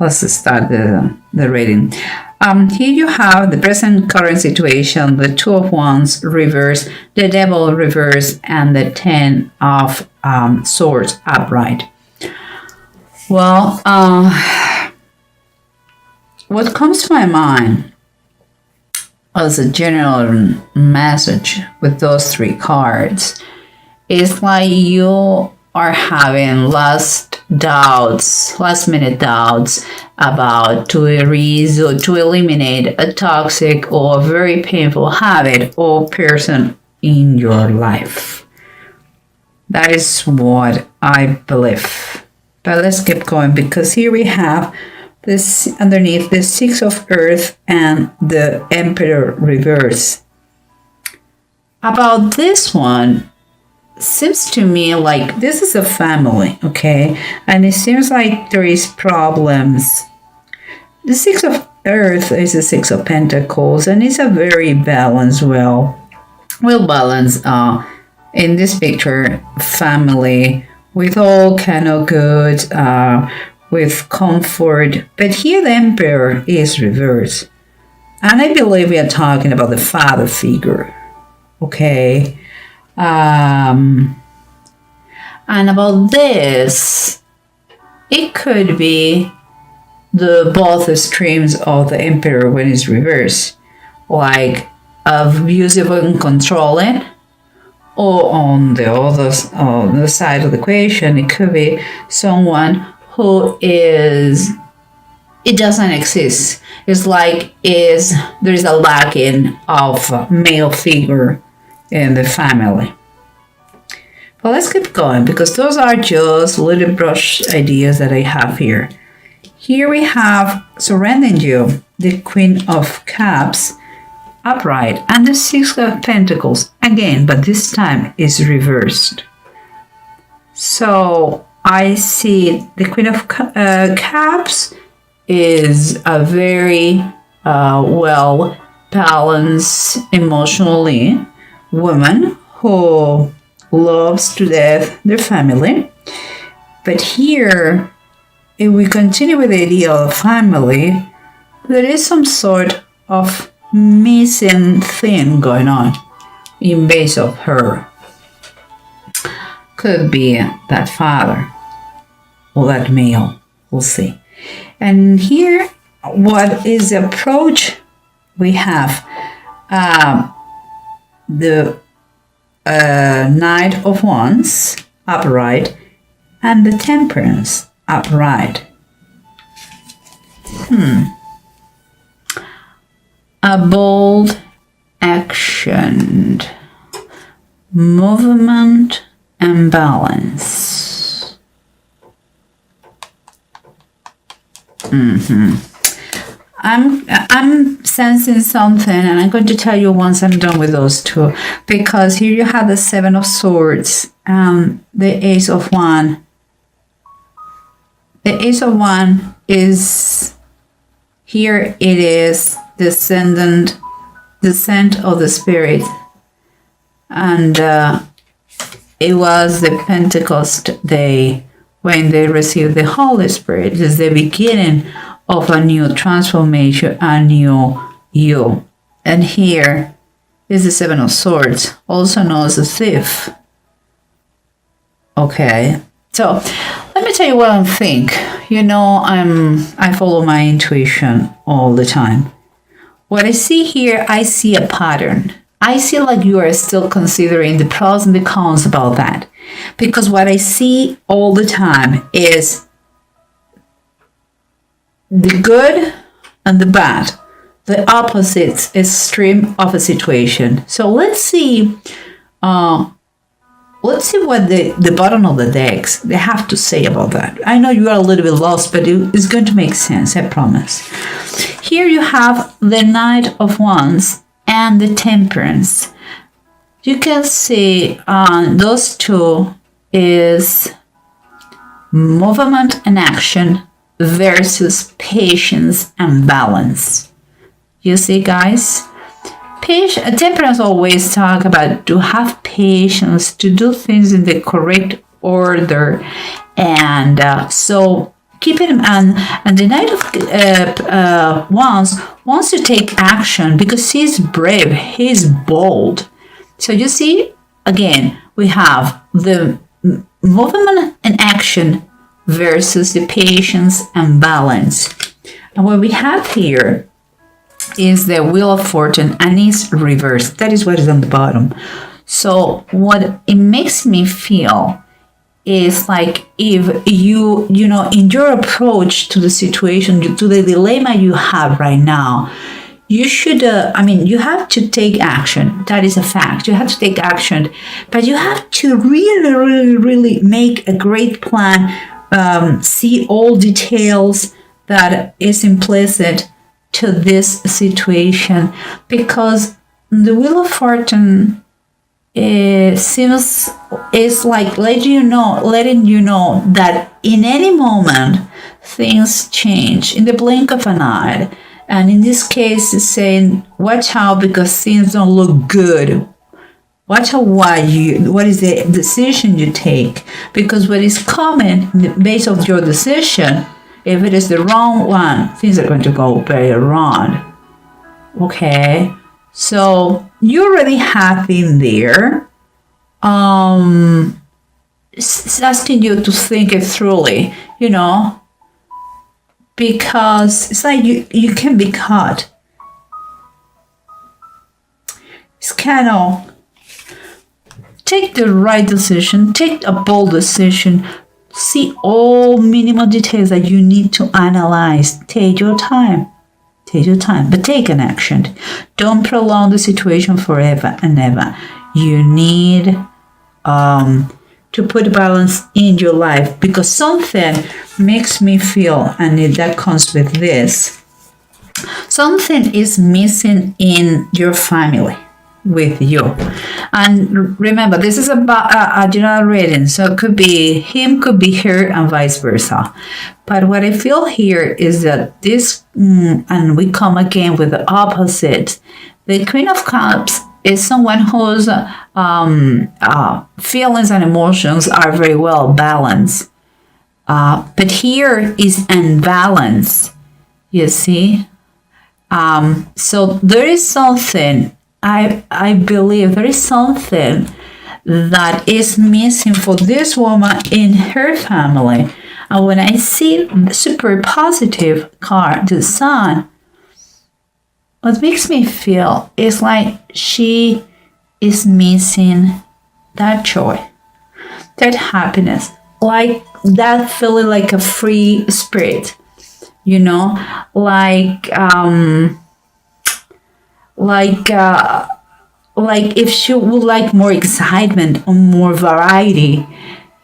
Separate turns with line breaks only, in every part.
let's start the reading. Here you have the present current situation, the Two of Wands reverse, the Devil reverse, and the Ten of Swords upright. Well, what comes to my mind as a general message with those three cards is like you are having last minute doubts about to erase or to eliminate a toxic or very painful habit or person in your life. That is what I believe. But let's keep going, because here we have this underneath the Six of Earth and the Emperor reverse. About this one, seems to me like this is a family, okay? And it seems like there is problems. The Six of Earth is the Six of Pentacles, and it's a very balanced, well balanced in this picture family with all kind of good, with comfort. But here the Emperor is reversed, and I believe we are talking about the father figure, okay? And about this, it could be the both extremes of the Emperor when it's reversed, like abusive and controlling, or on the side of the equation, it could be someone who it doesn't exist. It's like there is a lacking of male figure in the family. But let's keep going, because those are just little brush ideas that I have here. Here we have surrounding you the Queen of Cups upright and the Six of Pentacles again, but this time is reversed. So I see the Queen of Cups is a very well balanced emotionally woman who loves to death their family. But here, if we continue with the idea of family, there is some sort of missing thing going on in base of her. Could be that father or that male, we'll see. And here, what is the approach we have? The Knight of Wands upright and the Temperance upright. A bold action, movement and balance. I'm sensing something, and I'm going to tell you once I'm done with those two, because here you have the Seven of Swords, the Ace of Wands. The Ace of Wands is here. It is descent of the Spirit, and it was the Pentecost day when they received the Holy Spirit. It is the beginning of a new transformation, a new you. And here is the Seven of Swords, also known as a thief. Okay, so let me tell you what I think. You know, I follow my intuition all the time. What I see here, I see a pattern. I see like you are still considering the pros and the cons about that. Because what I see all the time is the good and the bad, the opposite extreme of a situation. So let's see what the bottom of the decks they have to say about that. I know you are a little bit lost, but it's going to make sense, I promise. Here you have the Knight of Wands and the Temperance. You can see those two is movement and action versus patience and balance. You see, guys? Temperance always talk about to have patience, to do things in the correct order. And so keep it, and the Knight of Wands wants to take action because he's brave, he's bold. So you see, again, we have the movement and action versus the patience and balance. And what we have here is the Wheel of Fortune, and it's reversed. That is what is on the bottom. So what it makes me feel is like if you know, in your approach to the situation, to the dilemma you have right now, you should, you have to take action. That is a fact. You have to take action, but you have to really, really, really make a great plan, see all details that is implicit to this situation, because the Wheel of Fortune is like letting you know that in any moment things change in the blink of an eye. And in this case, it's saying, watch out because things don't look good. Watch out what is the decision you take, because what is coming based on your decision, if it is the wrong one, things are going to go very wrong. Okay, so you already have been there. It's asking you to think it thoroughly, because it's like you can be caught. It's kind of take the right decision, take a bold decision, see all minimal details that you need to analyze. Take your time, but take an action. Don't prolong the situation forever and ever. You need to put balance in your life, because something makes me feel, and that comes with this, something is missing in your family with you. And remember, this is about a general reading, so it could be him, could be her, and vice versa. But what I feel here is that this, and we come again with the opposite. The Queen of Cups is someone whose feelings and emotions are very well balanced. But here is imbalance, you see. So there is something, I believe there is something that is missing for this woman in her family. And when I see the super positive card, the Sun, what makes me feel is like she is missing that joy, that happiness, like that feeling like a free spirit, like if she would like more excitement or more variety,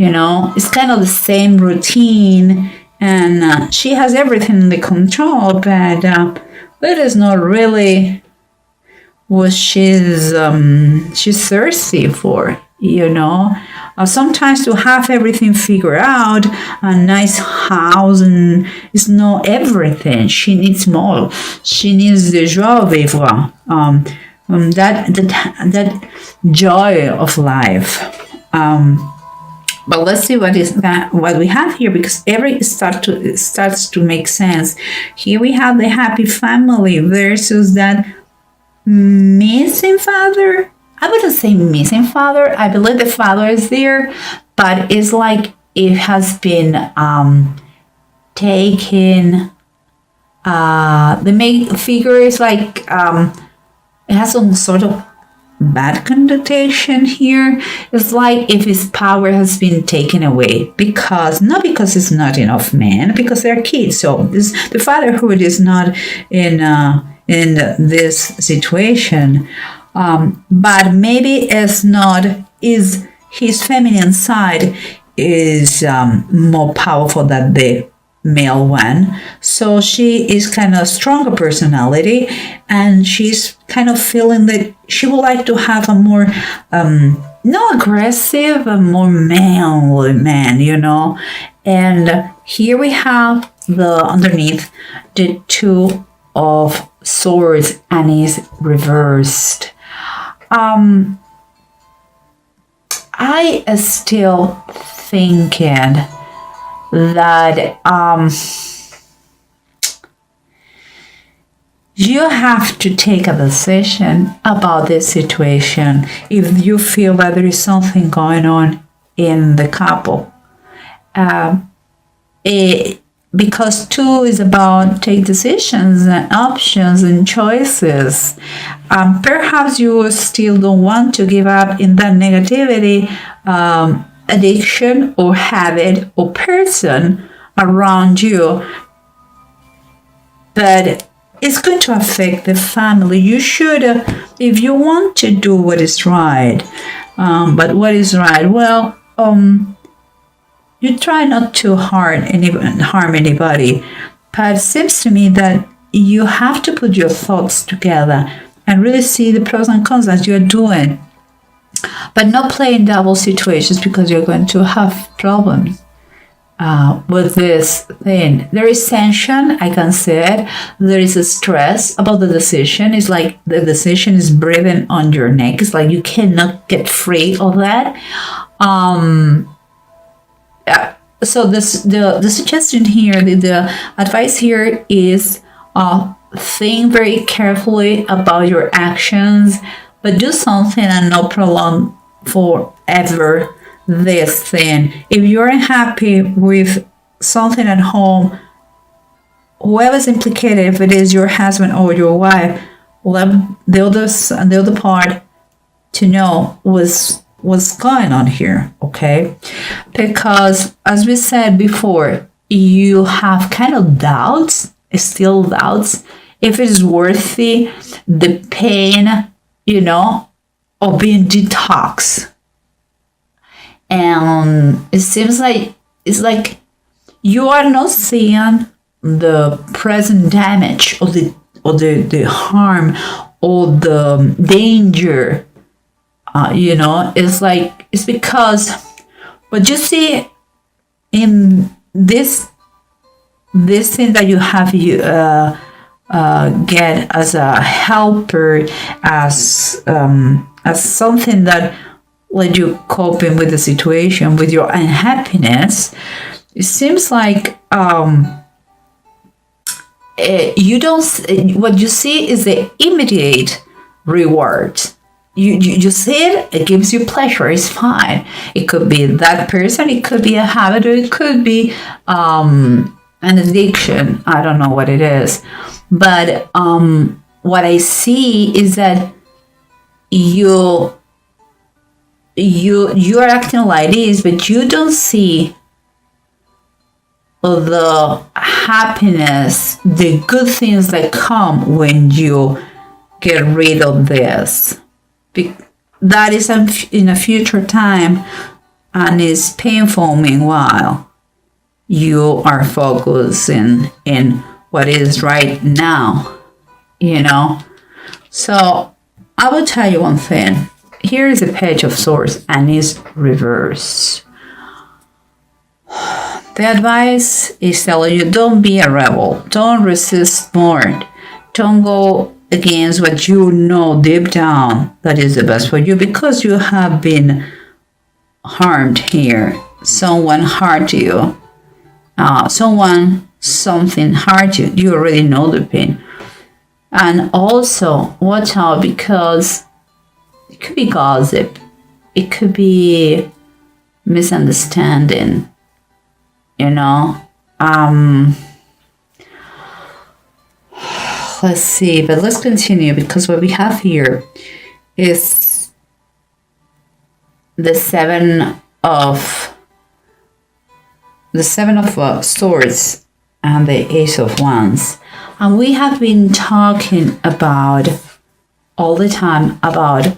it's kind of the same routine, and she has everything under control, but that is not really what she's thirsty for, sometimes to have everything figured out, a nice house, and it's not everything. She needs more. She needs the joie vivre, that joy of life. But let's see what we have here, because starts to make sense. Here we have the happy family versus that missing father. I wouldn't say missing father. I believe the father is there, but it's like it has been taken. The main figure is like it has some sort of bad connotation here. It's like if his power has been taken away, not because it's not enough men, because they're kids. So the fatherhood is not in this situation, but maybe is his feminine side is more powerful than the male one. So she is kind of stronger personality, and she's kind of feeling that she would like to have a more not aggressive, a more manly man, And here we have underneath the Two of Swords, and is reversed. I still thinking that you have to take a decision about this situation if you feel that there is something going on in the couple. Because 2 is about take decisions and options and choices. Perhaps you still don't want to give up in that negativity, addiction or habit or person around you, but it's going to affect the family. You should, if you want to do what is right, but what is right? Well, you try not to harm anybody, but it seems to me that you have to put your thoughts together and really see the pros and cons as you're doing, but not play in double situations, because you're going to have problems with this thing. There is tension, I can say it. There is a stress about the decision. It's like the decision is breathing on your neck. It's like you cannot get free of that. So the suggestion here, the advice here is think very carefully about your actions, but do something and not prolong forever this thing. If you're unhappy with something at home, whoever's implicated, if it is your husband or your wife, let the other part to know what's going on here, okay? Because as we said before, you have kind of doubts, still doubts, if it is worthy the pain, of being detoxed. And it seems like it's like you are not seeing the present damage or the harm or the danger. It's because what you see in this thing that you have get as a helper, as something that let you coping with the situation, with your unhappiness. It seems like you don't. What you see is the immediate reward. You see it gives you pleasure, it's fine. It could be that person, it could be a habit, or it could be an addiction. I don't know what it is. But what I see is that you are acting like this, but you don't see the happiness, the good things that come when you get rid of this. That is in a future time and is painful. Meanwhile, you are focusing in what is right now, So I will tell you one thing. Here is a Page of Swords and it's reverse. The advice is telling you, don't be a rebel. Don't resist more. Don't go against what you know deep down that is the best for you, because you have been harmed here. Someone hurt you. Something hurt you. You already know the pain. And also, watch out, because it could be gossip. It could be misunderstanding. Let's see, but let's continue, because what we have here is the seven of swords and the Ace of Wands. And we have been talking about all the time about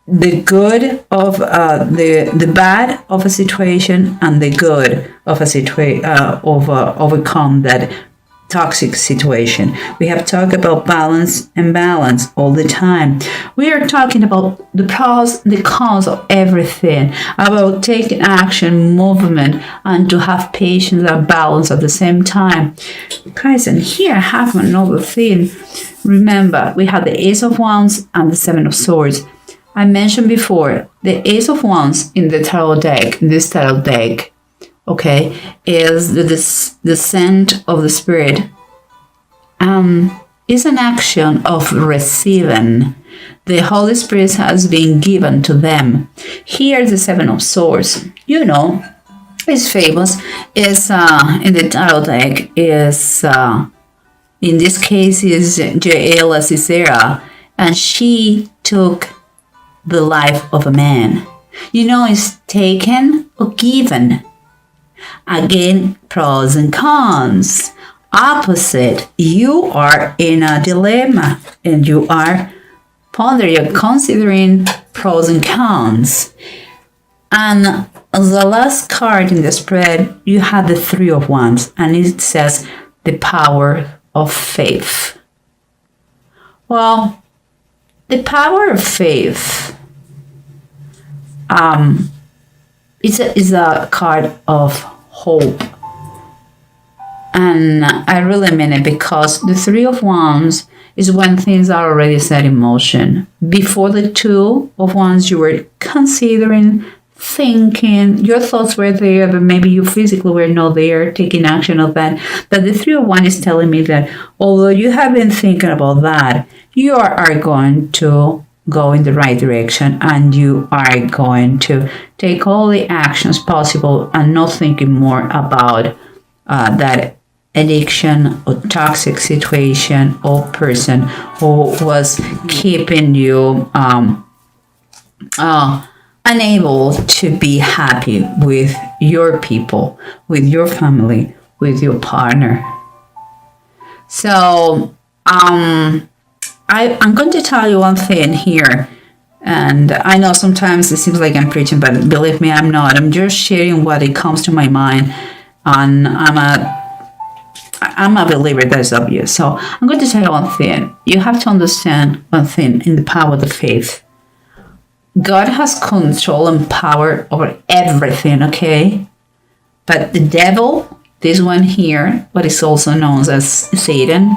the good of the bad of a situation and the good of a situation overcome that toxic situation. We have talked about balance and balance all the time. We are talking about the pros, the cons of everything, about taking action, movement, and to have patience and balance at the same time. Guys, and here I have another thing. Remember, we have the Ace of Wands and the Seven of Swords. I mentioned before, the Ace of Wands in the tarot deck, in this tarot deck, okay, is the descent of the Spirit, is an action of receiving. The Holy Spirit has been given to them. Here, the Seven of Swords, you know, is famous. Is in the tarot deck is in this case is Jaela Sisera, and she took the life of a man. You know, it's taken or given. Again, pros and cons. Opposite, you are in a dilemma and you are pondering, you're considering pros and cons. And the last card in the spread, you had the Three of Wands, and it says the power of faith. Well, the power of faith is a card of hope. And I really mean it, because the Three of Wands is when things are already set in motion. Before the Two of Wands, you were considering, thinking, your thoughts were there, but maybe you physically were not there, taking action of that. But the Three of Wands is telling me that although you have been thinking about that, you are going to go in the right direction, and you are going to take all the actions possible and not thinking more about that addiction or toxic situation or person who was keeping you unable to be happy with your people, with your family, with your partner. So I'm going to tell you one thing here, and I know sometimes it seems like I'm preaching, but believe me, I'm not. I'm just sharing what it comes to my mind, and I'm a believer, that's obvious. So I'm going to tell you one thing. You have to understand one thing in the power of the faith. God has control and power over everything, okay? But the devil, this one here, what is also known as Satan,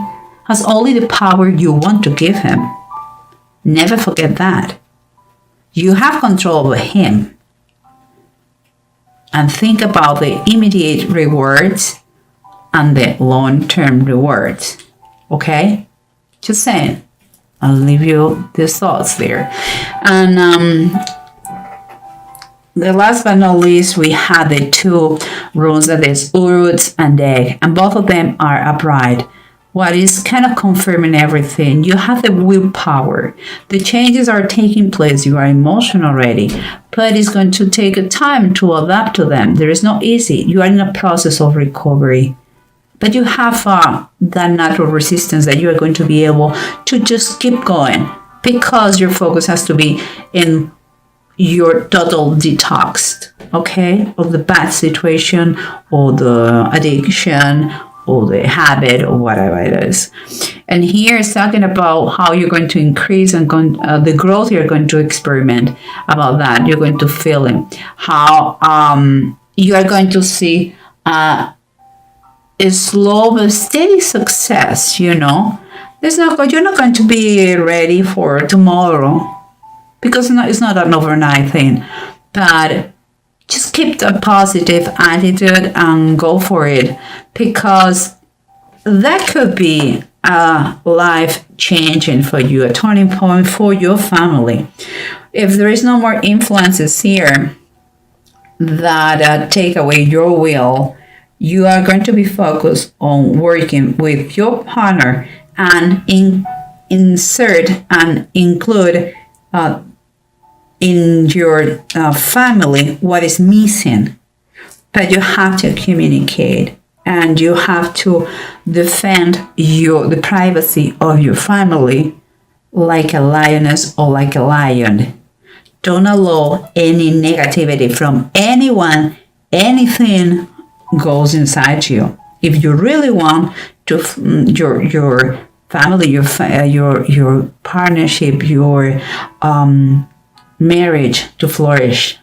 has only the power you want to give him. Never forget that. You have control over him. And think about the immediate rewards and the long-term rewards. Okay? Just saying. I'll leave you these thoughts there. And the last but not least, we had the two runes, that is Urut and Deg, and both of them are upright. What is kind of confirming everything. You have the willpower. The changes are taking place. You are emotional already, but it's going to take a time to adapt to them. There is no easy. You are in a process of recovery. But you have that natural resistance that you are going to be able to just keep going, because your focus has to be in your total detox, okay, of the bad situation or the addiction or the habit or whatever it is. And here it's talking about how you're going to increase and the growth you're going to experiment about that. You're going to feel it. How you are going to see a slow but steady success, you know. You're not going to be ready for tomorrow, because it's not an overnight thing. But just keep a positive attitude and go for it, because that could be life changing for you, a turning point for your family. If there is no more influences here that take away your will, you are going to be focused on working with your partner and insert and include in your family what is missing. But you have to communicate, and you have to defend the privacy of your family like a lioness or like a lion. Don't allow any negativity from anyone, anything goes inside you. If you really want to your family, your partnership, your marriage to flourish,